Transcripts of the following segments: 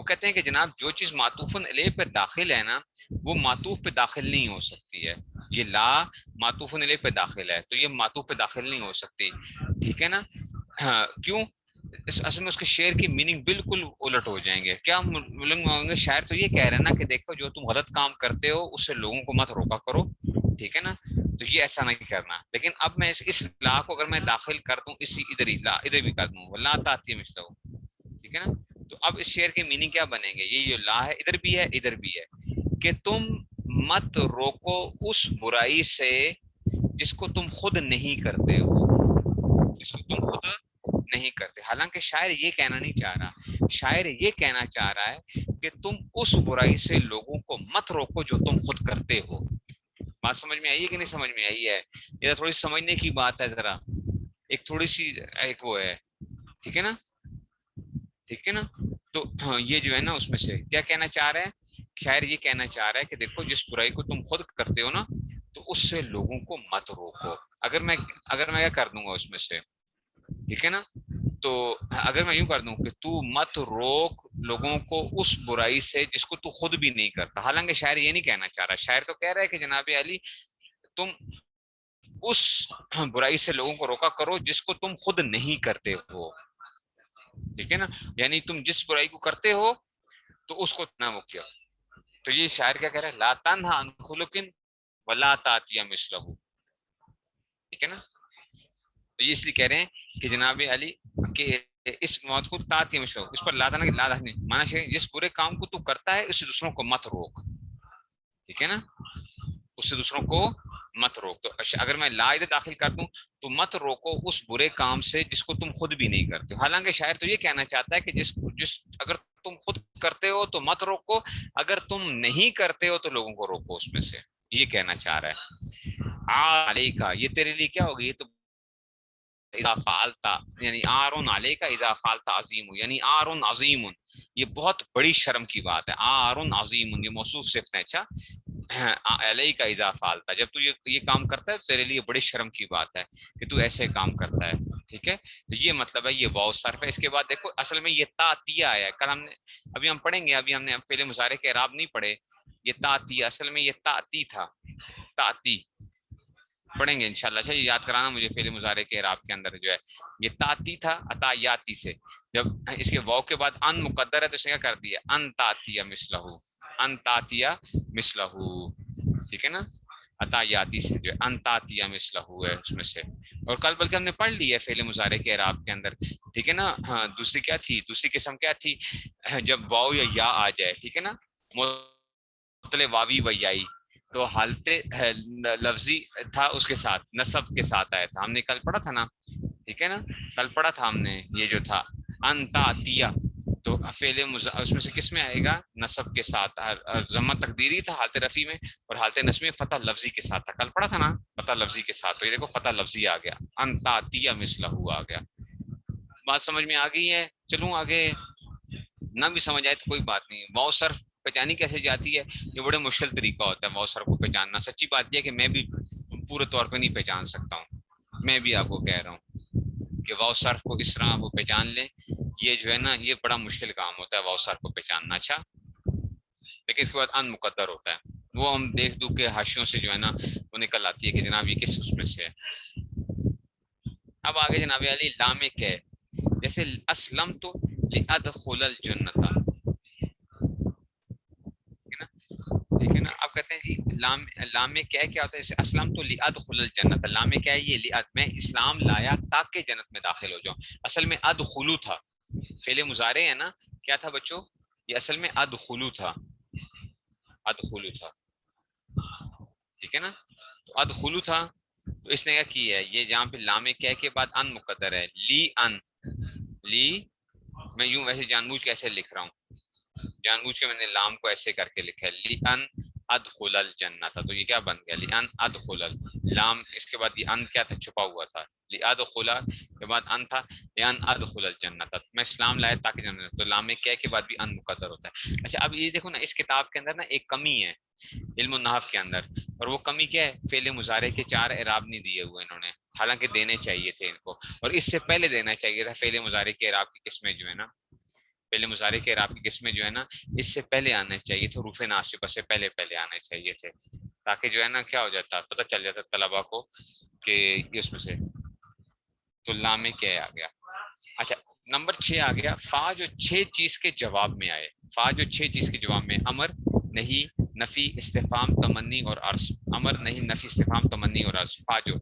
وہ کہتے ہیں کہ جناب جو چیز معطوف علیہ پہ داخل ہے نا وہ معطوف پہ داخل نہیں ہو سکتی ہے. یہ لا معطوف علیہ پہ داخل ہے تو یہ معطوف پہ داخل نہیں ہو سکتی. ٹھیک ہے نا. ہاں کیوں؟ اس اصل میں اس کے شعر کی میننگ بالکل الٹ ہو جائیں گے. کیا ہوں گے؟ شاعر تو یہ کہہ رہے ہیں نا کہ دیکھو جو تم غلط کام کرتے ہو اس سے لوگوں کو مت روکا کرو. ٹھیک ہے نا. تو یہ ایسا نہیں کرنا. لیکن اب میں اس لا کو اگر میں داخل کر دوں اسی ادھر ہی لا ادھر بھی کر دوں لا تاتی مثلہ. ٹھیک ہے نا. تو اب اس شعر کے میننگ کیا بنیں گے؟ یہ جو لا ہے ادھر بھی ہے ادھر بھی ہے کہ تم مت روکو اس برائی سے جس کو تم خود نہیں کرتے ہو. جس کو تم خود نہیں کرتے. حالانکہ شاعر یہ کہنا نہیں چاہ رہا. شاعر یہ کہنا چاہ رہا ہے کہ تم اس برائی سے لوگوں کو مت روکو جو تم خود کرتے ہو. بات سمجھ میں آئی ہے کہ نہیں سمجھ میں آئی ہے؟ یہ تھوڑی سمجھنے کی بات ہے ذرا. ایک تھوڑی سی ایک وہ ہے. ٹھیک ہے نا. ٹھیک ہے نا. تو ہاں یہ جو ہے نا اس میں سے کیا کہنا چاہ رہے ہیں؟ شاعر یہ کہنا چاہ رہا ہے کہ دیکھو جس برائی کو تم خود کرتے ہو نا تو اس سے لوگوں کو مت روکو. اگر میں کیا کر دوں گا اس میں سے. ٹھیک ہے نا. تو اگر میں یوں کر دوں کہ تو مت روک لوگوں کو اس برائی سے جس کو تو خود بھی نہیں کرتا. حالانکہ شاعر یہ نہیں کہنا چاہ رہا. شاعر تو کہہ رہا ہے کہ جناب علی تم اس برائی سے لوگوں کو روکا کرو جس کو تم خود نہیں کرتے ہو. ٹھیک ہے نا. یعنی تم جس برائی کو کرتے ہو تو اس کو نہ کیا. تو یہ شاعر کیا کہہ رہا ہے؟ لا تنہا عن خلق ولا تاتی مثلہ. ٹھیک ہے نا. تو یہ اس لیے کہہ رہے ہیں کہ جناب علی کہ اس موت کو تاتی مثلہ اس پر لا نہیں مانا چاہیے جس برے کام کو تو کرتا ہے اس سے دوسروں کو مت روک. ٹھیک ہے نا. اس سے دوسروں کو مت روک. تو اگر میں لا ادھر داخل کر دوں تو مت روکو اس برے کام سے جس کو تم خود بھی نہیں کرتے. حالانکہ شاعر تو یہ کہنا چاہتا ہے کہ جس اگر تم خود کرتے ہو تو مت روکو اگر تم نہیں کرتے ہو تو لوگوں کو روکو اس میں سے. یہ کہنا چاہ رہا ہے. علیکا یہ تیرے لیے کیا ہوگی؟ یہ تو اذا فعلتا یعنی آرون علیکا اذا فعلتا عظیم یعنی آرون عظیم یہ بہت بڑی شرم کی بات ہے. آرون عظیم یہ موصوف صفت ہے. اچھا علیہ کا اضافہ آلتا جب تو یہ کام کرتا ہے تیرے لیے بڑی شرم کی بات ہے کہ تو ایسے کام کرتا ہے. ٹھیک ہے. تو یہ مطلب ہے یہ واو صرف ہے. اس کے بعد دیکھو اصل میں یہ تاتیہ آیا ہے. کل ہم نے ابھی ہم پڑھیں گے ابھی ہم نے فعل مضارع کے اعراب نہیں پڑھے. یہ تاتیہ اصل میں یہ تاتی تھا. تاتی پڑھیں گے انشاءاللہ. اچھا یہ یاد کرانا مجھے فعل مضارع کے اعراب کے اندر جو ہے یہ تاتی تھا عطایاتی سے. جب اس کے واو کے بعد ان مقدر ہے تو اس نے کیا کر دیا ان تاتیہ مثلہ ان تاتیہ مثلہ. ٹھیک ہے نا. عطایاتی سے جو ان تاتیہ مثلہ ہے اس میں سے. اور کل بلکہ ہم نے پڑھ لی ہے فعل مضارع کے اعراب کے اندر. ٹھیک ہے نا. ہاں دوسری کیا تھی؟ دوسری قسم کیا تھی؟ جب واو یا آ جائے. ٹھیک ہے نا. مطلب واوی و یائی تو حالت لفظی تھا اس کے ساتھ نصب کے ساتھ آیا تھا. ہم نے کل پڑھا تھا نا. ٹھیک ہے نا. کل پڑھا تھا ہم نے یہ جو تھا انتاتیہ تو فعل اس میں سے کس میں آئے گا؟ نصب کے ساتھ. ضمہ تقدیری تھا حالت رفیع میں اور حالت نصب میں فتح لفظی کے ساتھ تھا. کل پڑھا تھا نا فتح لفظی کے ساتھ. تو یہ دیکھو فتح لفظی آ گیا انتاتیہ مثلہ آ گیا. بات سمجھ میں آ گئی ہے؟ چلوں آگے. نہ بھی سمجھ آئے تو کوئی بات نہیں. واو صرف پہچانی کیسے جاتی ہے؟ یہ بڑے مشکل طریقہ ہوتا ہے واو صرف کو پہچاننا. سچی بات یہ ہے کہ میں بھی پورے طور پہ نہیں پہچان سکتا ہوں. میں بھی آپ کو کہہ رہا ہوں کہ واو صرف کو اس طرح وہ پہچان لیں. یہ جو ہے نا یہ بڑا مشکل کام ہوتا ہے واو صرف کو پہچاننا. اچھا لیکن اس کے بعد ان مقدر ہوتا ہے وہ ہم دیکھ دو کہ حاشیوں سے جو ہے نا وہ نکل آتی ہے کہ جناب یہ کس اس میں سے ہے. اب آگے جناب علی لام کہ جیسے اسلم تو لادخل الجنت. ٹھیک ہے نا. آپ کہتے ہیں جی لام کیا ہوتا ہے؟ جیسے اسلم تو لادخل الجنت. لام کیا ہے؟ یہ میں اسلام لایا تاکہ جنت میں داخل ہو جاؤں. اصل میں ادخلو تھا. فعل مضارع ہے نا. کیا تھا بچوں؟ یہ اصل میں ادخلو تھا. ادخلو تھا. ٹھیک ہے نا. تو ادخلو تھا تو اس نے کیا کی ہے یہ جہاں پہ لام کیا کے بعد ان مقدر ہے لی ان لی. میں یوں ویسے جان بوجھ کے ایسے لکھ رہا ہوں. جان بوجھ کے میں نے لام کو ایسے کر کے لکھا ہے لی ان ادخل الجنت. تو یہ کیا بن گیا لی ان ادخل لام. اس کے بعد یہ ان کیا تھا؟ چھپا ہوا تھا. لی ادخل کے بعد ان تھا لی ان ادخل الجنت. میں اسلام لایا تاکہ جنت. تو لام کیا کے بعد بھی ان مقدر ہوتا ہے. اچھا اب یہ دیکھو نا اس کتاب کے اندر نا ایک کمی ہے علم النحو کے اندر. اور وہ کمی کیا ہے؟ فعل مضارع کے 4 اعراب نہیں دیے ہوئے انہوں نے. حالانکہ دینے چاہیے تھے ان کو. اور اس سے پہلے دینا چاہیے تھا فعل مضارع کے اعراب کی قسمیں جو ہے نا فعل مضارع کے اعراب کی قسم میں جو ہے نا اس سے پہلے آنا چاہیے تھے، حروف ناصبہ سے پہلے آنے چاہیے تھے، تاکہ جو ہے نا کیا ہو جاتا، پتہ چل جاتا طلبا کو کہ یہ اس میں سے تو لام میں کیا آ گیا۔ اچھا نمبر 6 آ گیا، فا جو 6 چیز کے جواب میں آئے، فا جو 6 چیز کے جواب میں، امر، نہیں، نفی، استفہام، تمنی اور عرض، امر، نہیں، نفی، استفہام، تمنی اور عرض، فا جو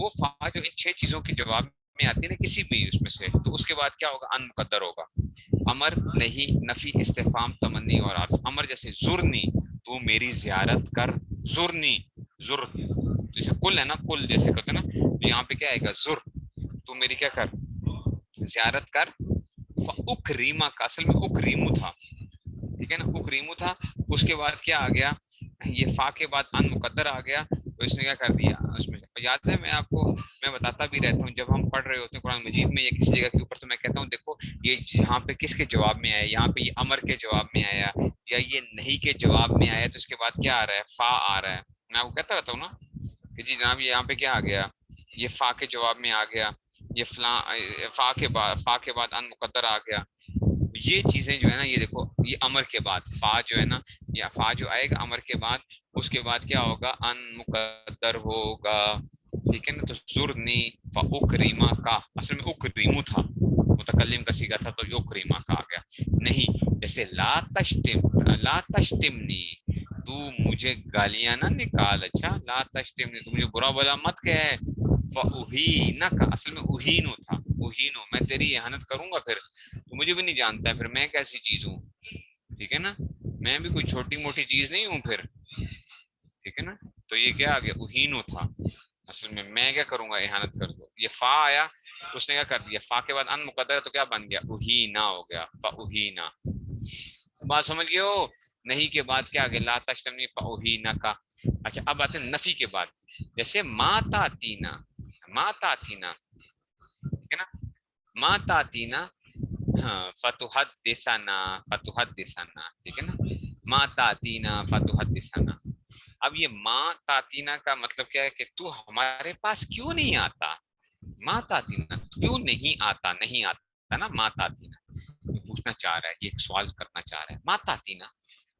وہ فا جو ان 6 چیزوں کے جواب میں آتی ہے نا کسی بھی اس میں سے، تو اس کے بعد کیا ہوگا، ان مقدر ہوگا، امر، نہیں، نفی، استفہام، تمنی اور عرض۔ امر جیسے زرنی، تو میری زیارت کر، زرنی، زر جیسے کل ہے نا، کل جیسے کہتے ہیں نا، تو یہاں پہ کیا آئے گا، زر، تو میری کیا کر، زیارت کر۔ اکریما کا اصل میں اکریمو تھا، ٹھیک ہے نا، اکریمو تھا، اس کے بعد کیا آ گیا، یہ فا کے بعد ان مقدر آ گیا، تو اس نے کیا کر دیا، اس میں یاد ہے میں آپ کو میں بتاتا بھی رہتا ہوں جب ہم پڑھ رہے ہوتے ہیں قرآن مجید میں یا کسی جگہ کے اوپر، تو میں کہتا ہوں دیکھو یہ یہاں پہ کس کے جواب میں آیا، یہاں پہ یہ امر کے جواب میں آیا یا یہ نہیں کے جواب میں آیا، تو اس کے بعد کیا آ رہا ہے، فا آ رہا ہے۔ میں آپ کو کہتا رہتا ہوں نا کہ جی جناب یہاں پہ کیا آ گیا، یہ فا کے جواب میں آ گیا، یہ فلاں فا کے بعد ان مقدر آ گیا، یہ چیزیں جو ہے نا، یہ دیکھو یہ امر کے بعد فا جو ہے نا، یا فا جو آئے گا امر کے بعد، اس کے بعد کیا ہوگا، ان مقدر ہوگا، ٹھیک ہے نا۔ تو زرنی فاکریما کا اصل میں اکریمو تھا، متکلم کا سیگا تھا، تو اکریما کا آ گیا۔ نہیں جیسے لا تشتمنی، تو مجھے گالیاں نہ نکال، اچھا لا تشتمنی، تو مجھے برا بلا مت کہے، فاہینک اصل میں اہینو تھا، اہینو میں تیری اہانت کروں گا، پھر تو مجھے بھی نہیں جانتا ہے، پھر میں کیسی چیز ہوں، ٹھیک ہے نا، میں بھی کوئی چھوٹی موٹی چیز نہیں ہوں پھر، ٹھیک ہے نا۔ تو یہ کیا آ گیا، اہینو تھا، اصل میں کیا کروں گا، اہانت کر دو۔ یہ فا آیا، اس نے کیا کر دیا، فا کے بعد ان مقدر ہے تو کیا بن گیا، اہینا ہو گیا، فاہینا، بات سمجھ گئے ہو۔ نہیں کے بعد کیا آ گیا، لا تشتمنی فاہینا کا۔ اچھا اب آتے ہیں نفی کے بعد، جیسے ما تاتینا، ما تاتینا، ٹھیک ہے نا، ما تاتینا، ہاں فتحدثنا، فتحدثنا، ٹھیک ہے نا، ما تاتینا فتحدثنا۔ اب یہ ما تاتینا کا مطلب کیا ہے کہ تو ہمارے پاس کیوں نہیں آتا، ما تاتینا کیوں نہیں آتا، نہیں آتا نا، ما تاتینا پوچھنا چاہ رہا ہے، یہ ایک سوال کرنا چاہ رہا ہے، ما تاتینا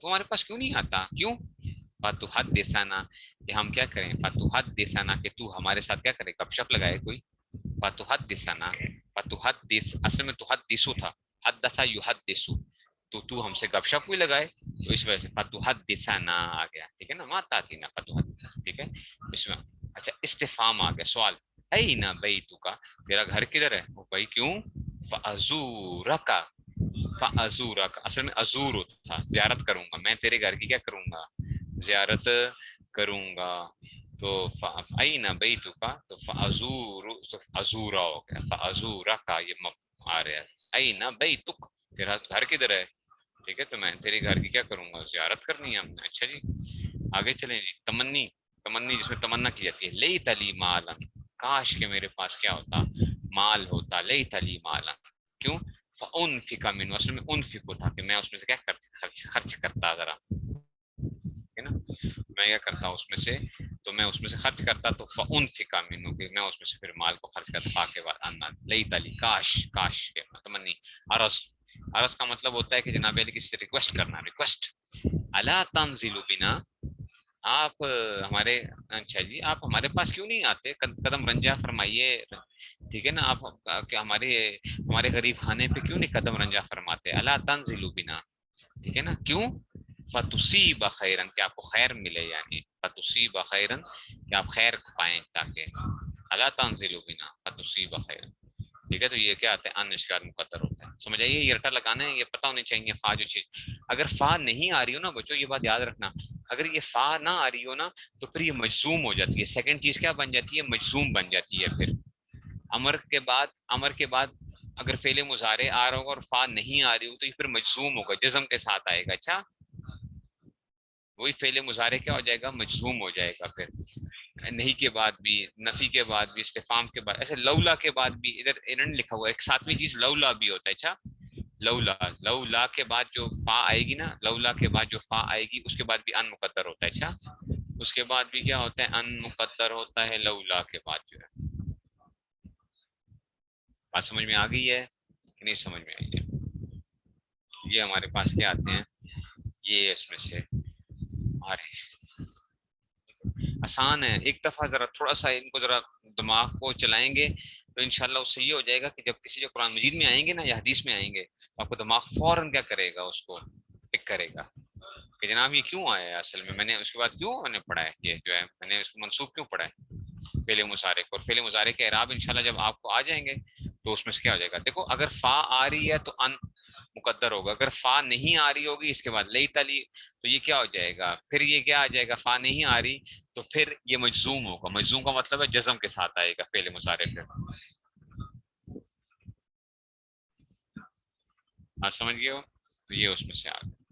تو ہمارے پاس کیوں نہیں آتا، کیوں، فتحدثنا کہ ہم کیا کریں، فتحدثنا کہ تو ہمارے ساتھ کیا کرے، گپ شپ لگائے کوئی، فتحدثنا، فتحدث اصل میں تحدثو تھا، حدث یحدثو، تو ہم سے گپ شپ کوئی لگائے، تو اس وجہ سے فتحدثنا آ گیا، ٹھیک ہے نا، ما تاتینا فتحدثنا، ٹھیک ہے اس میں۔ اچھا استفہام آ گیا، سوال، اینا بیتک، تیرا گھر کدھر ہے، وہ بھائی کیوں، فازورک، فازورک اصل میں ازور تھا، زیارت کروں گا، میں تیرے گھر کی کیا کروں گا، زیارت کروں گا، تو اینا بیتک، تو فازور، ازورا ہو گیا، فازورک یہ آ رہا ہے، اینا بیتک تیرا گھر کدھر ہے، ٹھیک ہے، تو میں تیرے گھر کی کیا کروں گا، زیارت کرنی ہے ہم نے۔ اچھا جی آگے چلیں جی، تمنی، تمنی جس میں تمنا کی جاتی ہے، لیت لی مالا، کاش کہ میرے پاس کیا ہوتا، مال ہوتا، لیت لی مالا، کیوں، فانفق منه اصل میں انفق تھا کہ میں اس میں سے کیا کرتا، خرچ کرتا ذرا، ہے نا، میں کیا کرتا اس میں سے، تو میں اس میں سے خرچ کرتا، تو فانفق منه کہ میں اس میں سے پھر مال کو خرچ کرتا، فا کے بعد ان، لیت لی کاش، کاش کے تمنی، عرض، عرض کا مطلب ہوتا ہے کہ جناب علی کسی سے ریکویسٹ کرنا، ریکویسٹ، الا تنزل بنا، آپ ہمارے، اچھا جی آپ ہمارے پاس کیوں نہیں آتے، قدم رنجا فرمائیے، ٹھیک ہے نا، آپ کہ ہمارے غریب خانے پہ کیوں نہیں قدم رنجا فرماتے، الا تنزلوا بنا، ٹھیک ہے نا، کیوں، فتصیب خیرن کہ آپ کو خیر ملے، یعنی فتصیب خیرن کہ آپ خیر پائیں، تاکہ الا تنزلوا بنا فتصیب خیرن، ٹھیک ہے، تو یہ کیا آتا ہے، ان اشکال مقدر ہوتا ہے، سمجھ آئیے، یہ رٹا لگانا ہے، یہ پتہ ہونی چاہیے فا جو چیز، اگر فا نہیں آ رہی ہو نا بچوں، یہ بات یاد رکھنا، اگر یہ فا نہ آ رہی ہو نا تو پھر یہ مجزوم ہو جاتی ہے، سیکنڈ چیز کیا بن جاتی ہے، مجزوم بن جاتی ہے، پھر امر کے بعد اگر فعل مضارع آ رہا ہوگا اور فا نہیں آ رہی ہو تو یہ پھر مجزوم ہوگا، جزم کے ساتھ آئے گا، اچھا وہی فعل مضارع کیا ہو جائے گا، مجزوم ہو جائے گا، پھر نہیں کے بعد بھی، نفی کے بعد بھی، استفہام کے بعد، ایسے لولا کے بعد بھی، ادھر انہوں لکھا ہوا ہے ایک ساتویں چیز لولا بھی ہوتا ہے، اچھا لولا، لولا کے بعد جو فا آئے گی نا، لولا کے بعد جو فا آئے گی اس کے بعد بھی ان مقدر ہوتا ہے، اچھا اس کے بعد بھی کیا ہوتا ہے، ان مقدر ہوتا ہے، لولا کے بعد جو ہے، بات سمجھ میں آ گئی ہے کہ نہیں سمجھ میں آئی ہے، یہ ہمارے پاس کیا آتے ہیں، یہ اس میں سے آ رہے ہیں. آسان ہے، ایک دفعہ ذرا تھوڑا سا ان کو ذرا دماغ کو چلائیں گے تو انشاءاللہ اس سے یہ ہو جائے گا کہ جب کسی جو قرآن مجید میں آئیں گے نا یا حدیث میں آئیں گے تو آپ کو دماغ فوراً کیا کرے گا، اس کو پک کرے گا کہ جناب یہ کیوں آیا ہے، اصل میں نے اس کے بعد کیوں میں نے پڑھا ہے، یہ جو ہے میں نے اس کو منسوخ کیوں پڑھا ہے فعل مضارع کو. اور فعل مضارع کے اعراب انشاءاللہ جب آپ کو آ جائیں گے تو اس میں سے کیا ہو جائے گا. دیکھو اگر فا آ رہی ہے تو ان مقدر ہوگا، اگر فا نہیں آ رہی ہوگی اس کے بعد لئی تلی تو یہ کیا ہو جائے گا، پھر یہ کیا آ جائے گا، فا نہیں آ رہی تو پھر یہ مجزوم ہوگا. مجزوم کا مطلب ہے جزم کے ساتھ آئے گا فعل مضارع پہ. آپ سمجھ گئے ہو، تو یہ اس میں سے آ گیا.